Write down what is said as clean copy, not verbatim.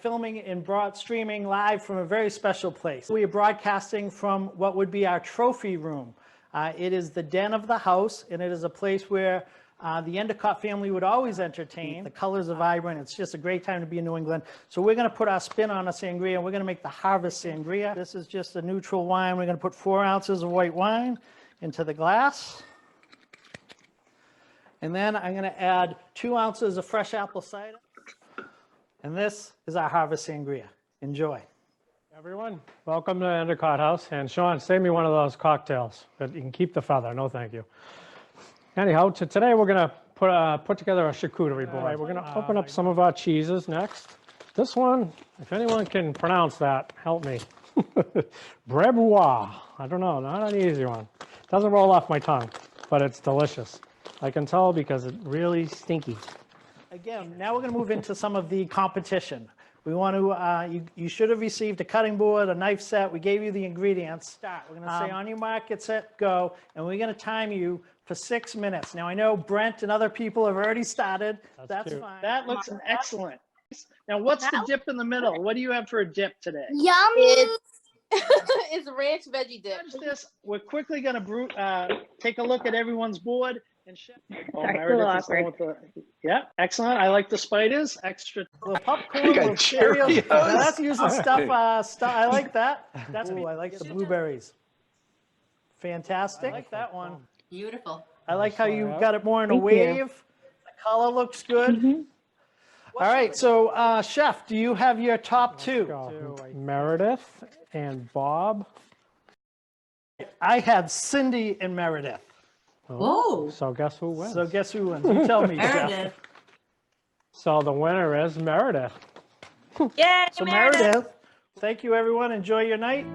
filming and streaming live from a very special place. We are broadcasting from what would be our trophy room. It is the den of the house, and it is a place where the Endicott family would always entertain. The colors are vibrant. It's just a great time to be in New England. So we're going to put our spin on a sangria, and we're going to make the Harvest Sangria. This is just a neutral wine. We're going to put 4 ounces of white wine into the glass. And then I'm going to add 2 ounces of fresh apple cider. And this is our Harvest Sangria. Enjoy. Everyone, welcome to Endicott House. And Sean, save me one of those cocktails, but you can keep the feather. No, thank you. Anyhow, today we're going to put together a charcuterie board. Right, we're going to open up some of our cheeses next. This one, if anyone can pronounce that, help me. Brevois. I don't know, not an easy one. Doesn't roll off my tongue, but it's delicious. I can tell because it's really stinky. Again, now we're going to move into some of the competition. We want to, you should have received a cutting board, a knife set. We gave you the ingredients. Start. We're going to say on your mark, get set, go. And we're going to time you for 6 minutes. Now, I know Brent and other people have already started. That's fine. That looks excellent. Now, what's the dip in the middle? What do you have for a dip today? Yummy! It's ranch veggie dip. We're quickly going to take a look at everyone's board. And yeah, excellent. I like the spiders. Extra little popcorn, little Cheerios. That's usually stuff. I like that. That's I like the blueberries. Fantastic. I like that one. Beautiful. I like how you got it more in a wave. The color looks good. All right, so Chef, do you have your top two? Meredith and Bob. I had Cindy and Meredith. Oh. So guess who wins? So guess who wins? You tell me, Chef. Meredith. So the winner is Meredith. Yay, So Meredith, thank you everyone. Enjoy your night.